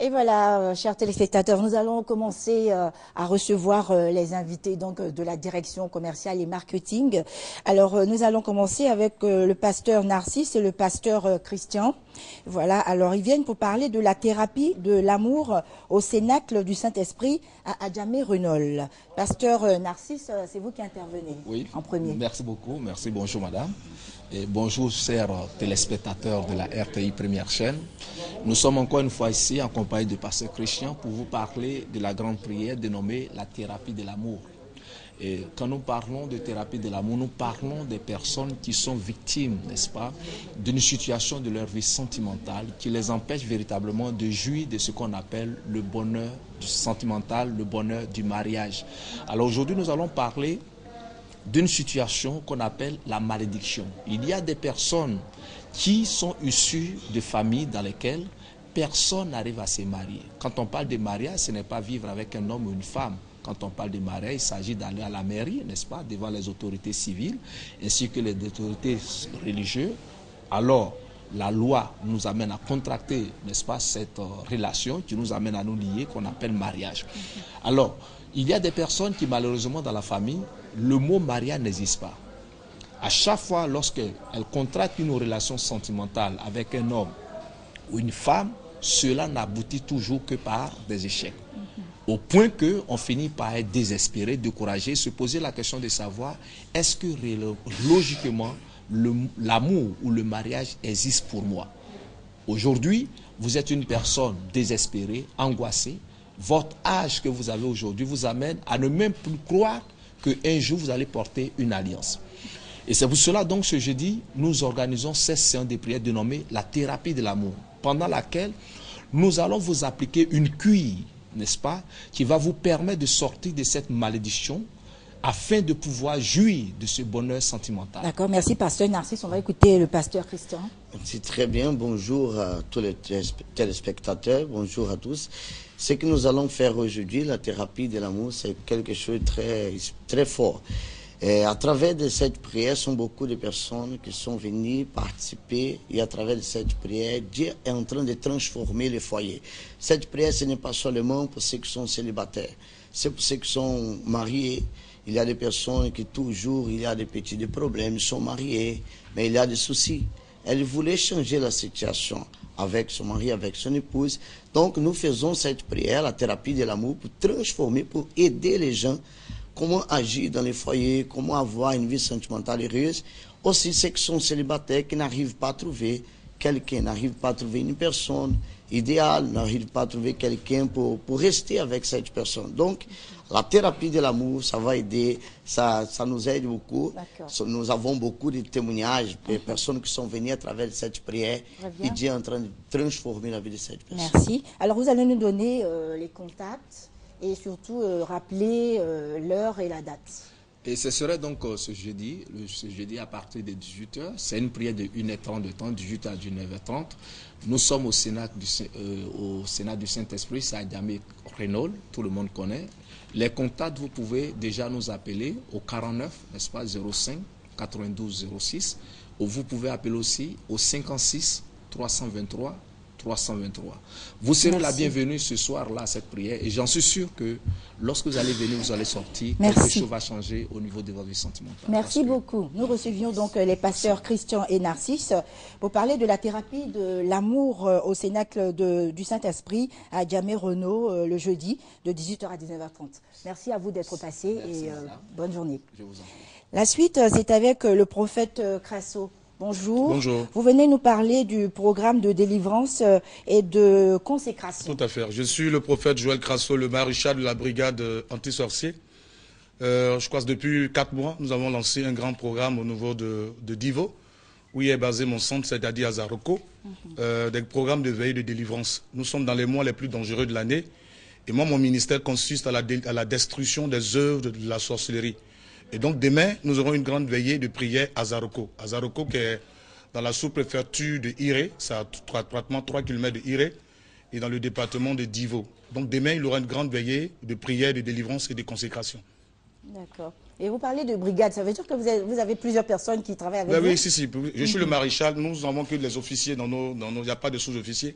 Et voilà, chers téléspectateurs, nous allons commencer à recevoir les invités donc de la direction commerciale et marketing. Alors, nous allons commencer avec le pasteur Narcisse et le pasteur Christian. Voilà, alors ils viennent pour parler de la thérapie de l'amour au Cénacle du Saint-Esprit à Adjamé-Renol. Pasteur Narcisse, c'est vous qui intervenez en premier. Merci beaucoup, merci, bonjour madame. Et bonjour chers téléspectateurs de la RTI Première Chaîne. Nous sommes encore une fois ici en compagnie de pasteur Christian pour vous parler de la grande prière dénommée la thérapie de l'amour. Et quand nous parlons de thérapie de l'amour, nous parlons des personnes qui sont victimes, n'est-ce pas, d'une situation de leur vie sentimentale qui les empêche véritablement de jouir de ce qu'on appelle le bonheur sentimental, le bonheur du mariage. Alors aujourd'hui, nous allons parler d'une situation qu'on appelle la malédiction. Il y a des personnes qui sont issues de familles dans lesquelles personne n'arrive à se marier. Quand on parle de mariage, ce n'est pas vivre avec un homme ou une femme. Quand on parle de mariage, il s'agit d'aller à la mairie, n'est-ce pas, devant les autorités civiles ainsi que les autorités religieuses. Alors, la loi nous amène à contracter, n'est-ce pas, cette relation qui nous amène à nous lier, qu'on appelle mariage. Alors, il y a des personnes qui, malheureusement, dans la famille, le mot mariage n'existe pas. À chaque fois, lorsqu'elles contractent une relation sentimentale avec un homme ou une femme, cela n'aboutit toujours que par des échecs. Au point qu'on finit par être désespéré, découragé, se poser la question de savoir est-ce que logiquement l'amour ou le mariage existe pour moi. Aujourd'hui, vous êtes une personne désespérée, angoissée. Votre âge que vous avez aujourd'hui vous amène à ne même plus croire qu'un jour vous allez porter une alliance. Et c'est pour cela donc ce jeudi, nous organisons cette séance de prière dénommée la thérapie de l'amour, pendant laquelle nous allons vous appliquer une cure, n'est-ce pas, qui va vous permettre de sortir de cette malédiction afin de pouvoir jouir de ce bonheur sentimental. D'accord, merci pasteur Narcisse. On va écouter le pasteur Christian. Merci très bien. Bonjour à tous les téléspectateurs. Bonjour à tous. Ce que nous allons faire aujourd'hui, la thérapie de l'amour, c'est quelque chose de très fort. Et à travers de cette prière, sont beaucoup de personnes qui sont venues participer et à travers de cette prière, Dieu est en train de transformer les foyers. Cette prière, ce n'est pas seulement pour ceux qui sont célibataires, c'est pour ceux qui sont mariés. Il y a des personnes qui toujours, il y a des petits problèmes, ils sont mariés, mais il y a des soucis. Elle voulait changer la situation avec son mari, avec son épouse. Donc nous faisons cette prière, la thérapie de l'amour, pour transformer, pour aider les gens. Comment agir dans les foyers, comment avoir une vie sentimentale heureuse. Aussi ceux qui sont célibataires, qui n'arrivent pas à trouver quelqu'un, n'arrivent pas à trouver une personne idéale, n'arrivent pas à trouver quelqu'un pour rester avec cette personne. Donc, la thérapie de l'amour, ça va aider, ça nous aide beaucoup. Nous avons beaucoup de témoignages de personnes qui sont venues à travers cette prière et Dieu est en train de transformer la vie de cette personne. Merci. Alors, vous allez nous donner les contacts et surtout rappeler l'heure et la date. Et ce serait donc ce jeudi à partir de 18h. C'est une prière de 1h30 de temps, 18h à 19h30. Nous sommes au Sénat du Saint-Esprit, c'est à Adjamé-Renol, tout le monde connaît. Les contacts, vous pouvez déjà nous appeler au 49, n'est-ce pas, 05 92 06. Ou vous pouvez appeler aussi au 56 323 323. Vous serez la bienvenue ce soir-là à cette prière et j'en suis sûr que lorsque vous allez venir, vous allez sortir. Quelque chose va changer au niveau de votre vie sentimentale. Merci beaucoup. Nous recevions donc les pasteurs Christian et Narcisse pour parler de la thérapie de l'amour au Cénacle du Saint-Esprit à Adjamé-Renol le jeudi de 18h à 19h30. Merci à vous d'être passé et bonne journée. Je vous en prie. La suite, c'est avec le prophète Crasso. Bonjour. Bonjour. Vous venez nous parler du programme de délivrance et de consécration. Tout à fait. Je suis le prophète Joël Crasso, le maréchal de la brigade anti-sorcier. Je crois que depuis 4 mois, nous avons lancé un grand programme au niveau de Divo, où est basé mon centre, c'est-à-dire à Zaroko, des programmes de veille de délivrance. Nous sommes dans les mois les plus dangereux de l'année. Et moi, mon ministère consiste à la destruction des œuvres de la sorcellerie. Et donc demain, nous aurons une grande veillée de prière à Zaroko. À Zaroko, qui est dans la sous-préfecture de Iré, c'est à pratiquement 3 km de Iré, et dans le département de Divo. Donc demain, il y aura une grande veillée de prière, de délivrance et de consécration. D'accord. Et vous parlez de brigade, ça veut dire que vous avez plusieurs personnes qui travaillent avec vous? Oui, si. Je suis le maréchal, nous n'avons que les officiers dans nos... Il n'y a pas de sous-officiers.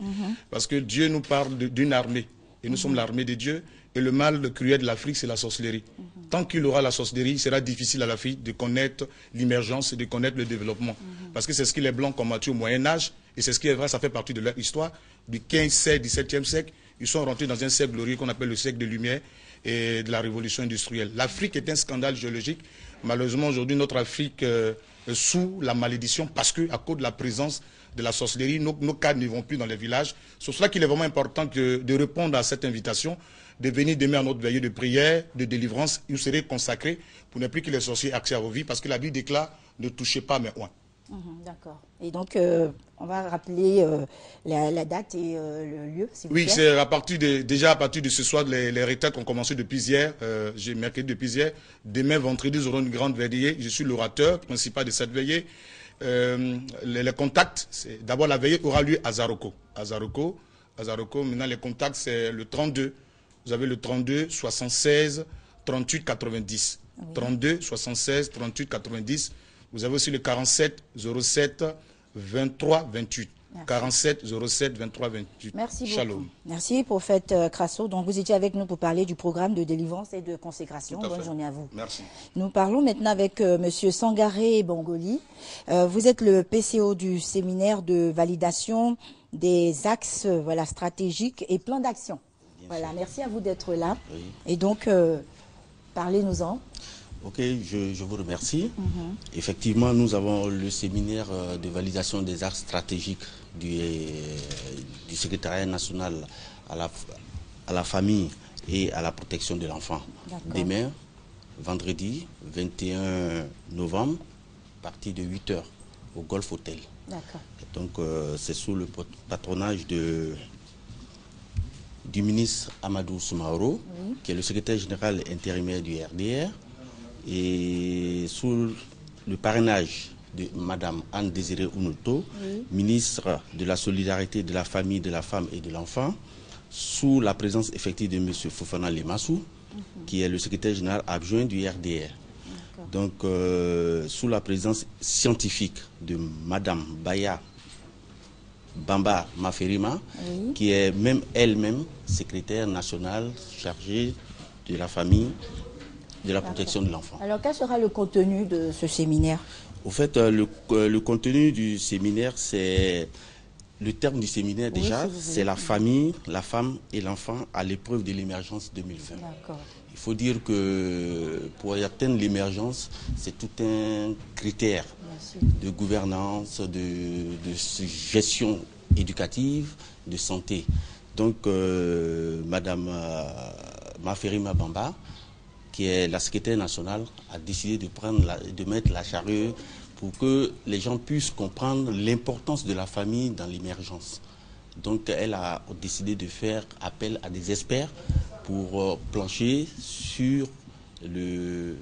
Parce que Dieu nous parle d'une armée. Et nous sommes l'armée de Dieu. Et le mal le cruel de l'Afrique, c'est la sorcellerie. Tant qu'il aura la sorcellerie, il sera difficile à l'Afrique de connaître l'émergence et de connaître le développement. Parce que c'est ce que les Blancs combattu au Moyen-Âge. Et c'est ce qui est vrai, ça fait partie de leur histoire. Du 15, 16, 17e siècle, ils sont rentrés dans un siècle glorieux qu'on appelle le siècle des Lumières et de la révolution industrielle. L'Afrique est un scandale géologique. Malheureusement, aujourd'hui, notre Afrique est sous la malédiction parce qu'à cause de la présence de la sorcellerie, nos cadres ne vont plus dans les villages. C'est pour cela qu'il est vraiment important de répondre à cette invitation, de venir demain à notre veillée de prière, de délivrance. Vous serez consacrés pour ne plus que les sorciers aient accès à vos vies, parce que la Bible déclare ne touchez pas mais oint. D'accord. Et donc, on va rappeler la date et le lieu, s'il vous plaît. Oui, c'est déjà à partir de ce soir, les retraites ont commencé depuis hier, mercredi depuis hier. Demain, vendredi, nous aurons une grande veillée. Je suis l'orateur principal de cette veillée. Les contacts, d'abord la veillée aura lieu à Zaroko. Maintenant les contacts, c'est le 32. Vous avez le 32 76 38 90. Oui. 32 76 38 90. Vous avez aussi le 47 07 23 28. Merci. 47 07 23 28. Merci Shalom. Beaucoup. Merci, prophète Krasso. Donc vous étiez avec nous pour parler du programme de délivrance et de consécration. Bonne journée à vous. Merci. Nous parlons maintenant avec Monsieur Sangaré Bangoli. Vous êtes le PCO du séminaire de validation des axes stratégiques et plans d'action. Voilà, merci à vous d'être là. Oui. Et donc, parlez-nous-en. Ok, je vous remercie. Effectivement, nous avons le séminaire de validation des axes stratégiques du secrétariat national à la famille et à la protection de l'enfant. Demain, vendredi 21 novembre, à partir de 8 h au Golf Hotel. Donc, c'est sous le patronage du ministre Amadou Soumaoro, oui, qui est le secrétaire général intérimaire du RDR, et sous le parrainage de Madame Anne Désirée Ounoto, oui, ministre de la Solidarité, de la Famille, de la Femme et de l'Enfant, sous la présence effective de M. Fofana Lemassou, qui est le secrétaire général adjoint du RDR. Donc, sous la présence scientifique de Madame Baya Bamba Maferima, oui, qui est elle-même secrétaire nationale chargée de la famille, de la protection de l'enfant. Alors, quel sera le contenu de ce séminaire? Au fait, le contenu du séminaire, c'est... Le terme du séminaire, oui, déjà, c'est la famille, la femme et l'enfant à l'épreuve de l'émergence 2020. Il faut dire que pour atteindre l'émergence, c'est tout un critère de gouvernance, de gestion éducative, de santé. Donc, Madame Maferima Bamba, qui est la secrétaire nationale, a décidé de mettre la charrue pour que les gens puissent comprendre l'importance de la famille dans l'émergence. Donc, elle a décidé de faire appel à des experts pour plancher sur le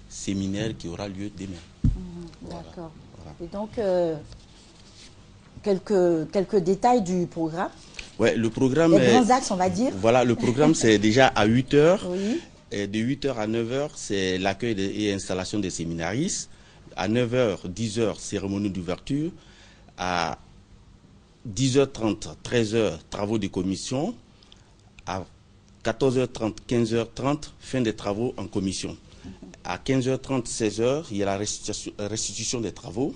séminaire qui aura lieu demain. D'accord. Voilà. Et donc, quelques détails du programme. Ouais, le programme... Les grands axes, on va dire. Voilà, le programme, c'est déjà à 8 h. Oui. Et de 8 h à 9 h, c'est l'accueil et installation des séminaristes. À 9 h, 10 h, cérémonie d'ouverture. À 10 h 30, 13 h, travaux de commission. À 14 h 30, 15 h 30, fin des travaux en commission. À 15 h 30, 16 h, il y a la restitution des travaux.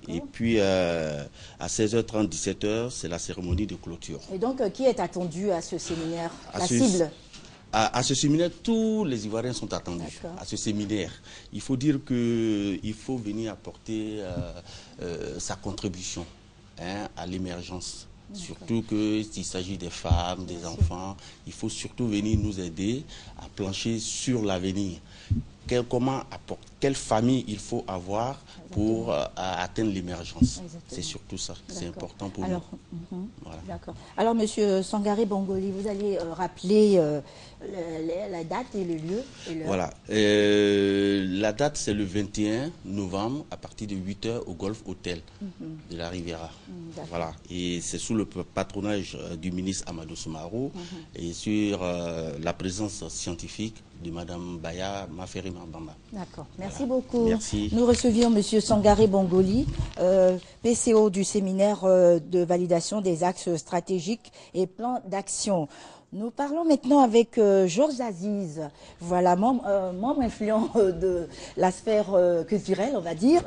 Et puis à 16 h 30, 17 h, c'est la cérémonie de clôture. Et donc, qui est attendu à ce séminaire? La cible? À ce séminaire, tous les Ivoiriens sont attendus à ce séminaire. Il faut dire qu'il faut venir apporter sa contribution à l'émergence. Surtout qu'il s'agit des femmes, des enfants. Il faut surtout venir nous aider à plancher sur l'avenir. Comment quelle famille il faut avoir pour atteindre l'émergence. C'est surtout ça, c'est important pour nous. Voilà. D'accord. Alors, Monsieur Sangaré Bongoli, vous allez rappeler la date et le lieu et l'heure. Voilà. La date, c'est le 21 novembre à partir de 8 h au Golf Hotel de la Riviera. Voilà. Et c'est sous le patronage du ministre Amadou Soumarou et sur la présence scientifique de Madame Baya Maferi Mambamba. D'accord. Merci beaucoup. Merci. Nous recevions Monsieur Sangaré Bongoli, PCO du séminaire de validation des axes stratégiques et plans d'action. Nous parlons maintenant avec Georges Aziz, voilà, membre influent de la sphère culturelle, on va dire.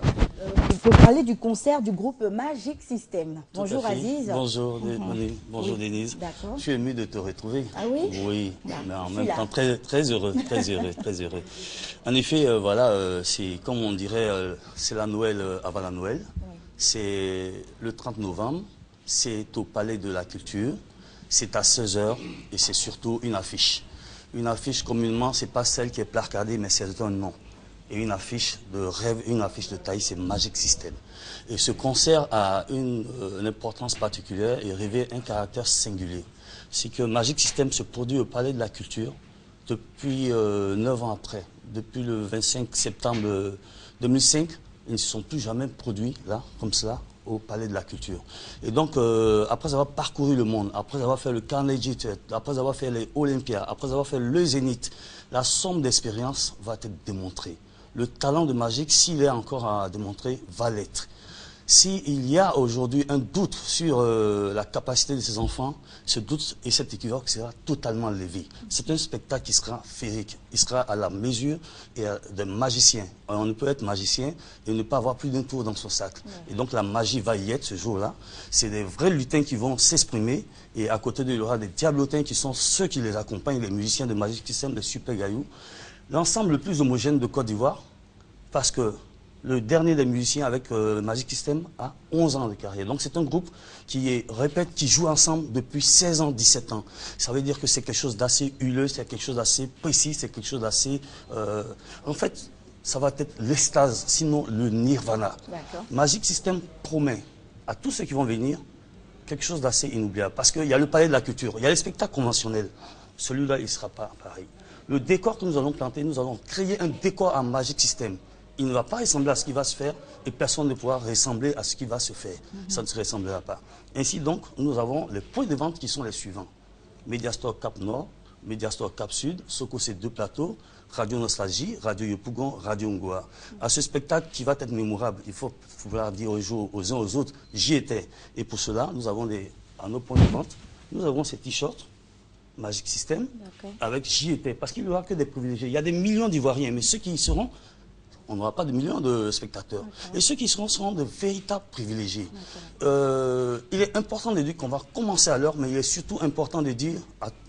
Il faut parler du concert du groupe Magic System. Bonjour Aziz. Bonjour, bonjour Denise. D'accord. Je suis ému de te retrouver. Ah oui? Oui, mais en même temps très heureux, très heureux. En effet, voilà, c'est comme on dirait, c'est la Noël avant la Noël. Oui. C'est le 30 novembre, c'est au Palais de la Culture. C'est à 16 h et c'est surtout une affiche. Une affiche communément, c'est pas celle qui est placardée, mais c'est un nom. Et une affiche de rêve, une affiche de taille, c'est Magic System. Et ce concert a une importance particulière et revêt un caractère singulier. C'est que Magic System se produit au Palais de la Culture depuis 9 ans après. Depuis le 25 septembre 2005, ils ne se sont plus jamais produits là, comme cela, au Palais de la Culture. Et donc, après avoir parcouru le monde, après avoir fait le Carnegie Theatre, après avoir fait les Olympia, après avoir fait le Zénith, la somme d'expérience va être démontrée. Le talent de Magic, s'il est encore à démontrer, va l'être. S'il y a aujourd'hui un doute sur la capacité de ces enfants, ce doute et cet équivoque sera totalement levé. C'est un spectacle qui sera féerique. Il sera à la mesure d'un magicien. On ne peut être magicien et ne pas avoir plus d'un tour dans son sac. Et donc la magie va y être ce jour-là. C'est des vrais lutins qui vont s'exprimer. Et à côté d'eux, il y aura des diablotins qui sont ceux qui les accompagnent, les musiciens de Magic System, les super gailloux. L'ensemble le plus homogène de Côte d'Ivoire, parce que le dernier des musiciens avec Magic System a 11 ans de carrière. Donc c'est un groupe qui joue ensemble depuis 16 ans, 17 ans. Ça veut dire que c'est quelque chose d'assez huleux, c'est quelque chose d'assez précis, c'est quelque chose d'assez... En fait, ça va être l'extase, sinon le nirvana. Magic System promet à tous ceux qui vont venir quelque chose d'assez inoubliable. Parce qu'il y a le Palais de la Culture, il y a les spectacles conventionnels. Celui-là, il ne sera pas pareil. Le décor que nous allons planter, nous allons créer un décor à Magic System. Il ne va pas ressembler à ce qui va se faire et personne ne pourra ressembler à ce qui va se faire. Ça ne se ressemblera pas. Ainsi donc, nous avons les points de vente qui sont les suivants. Mediastore Cap Nord, Mediastore Cap Sud, Soko c'est 2 plateaux, Radio Nostalgie, Radio Yopougon, Radio Ngoa. À ce spectacle qui va être mémorable, il faut pouvoir dire aux uns aux autres, j'y étais. Et pour cela, nous avons à nos points de vente, nous avons ces t-shirts Magic System avec j'y étais. Parce qu'il n'y aura que des privilégiés. Il y a des millions d'Ivoiriens, mais ceux qui y seront, on n'aura pas de millions de spectateurs. Et ceux qui seront de véritables privilégiés. Il est important de dire qu'on va commencer à l'heure, mais il est surtout important de dire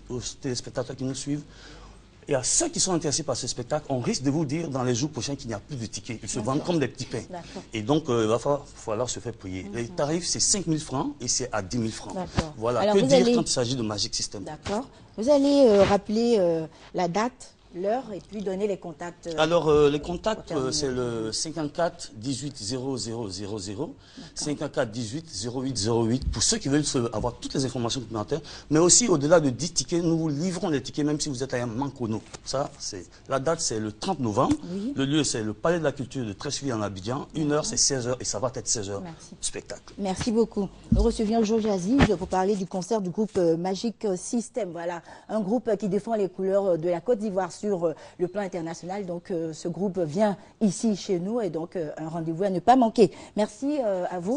aux téléspectateurs qui nous suivent et à ceux qui sont intéressés par ce spectacle, on risque de vous dire dans les jours prochains qu'il n'y a plus de tickets. Ils se vendent comme des petits pains. Et donc, il va falloir se faire prier. Les tarifs, c'est 5 000 francs et c'est à 10 000 francs. Voilà. Alors, que dire quand il s'agit de Magic System? D'accord. Vous allez rappeler la date, l'heure et puis donner les contacts. Alors, les contacts, c'est le 54 18 00 00, 54 18 08 08, pour ceux qui veulent avoir toutes les informations complémentaires. Mais aussi, au-delà de 10 tickets, nous vous livrons les tickets, même si vous êtes à un Mancono. Ça, c'est la date, c'est le 30 novembre. Le lieu, c'est le Palais de la Culture de Tressuie en Abidjan. 1 heure, c'est 16 h et ça va être 16 h. Spectacle. Merci beaucoup. Nous recevions Georges Aziz pour parler du concert du groupe Magic System. Voilà, un groupe qui défend les couleurs de la Côte d'Ivoire sur le plan international. Donc ce groupe vient ici chez nous et donc un rendez-vous à ne pas manquer. Merci à vous.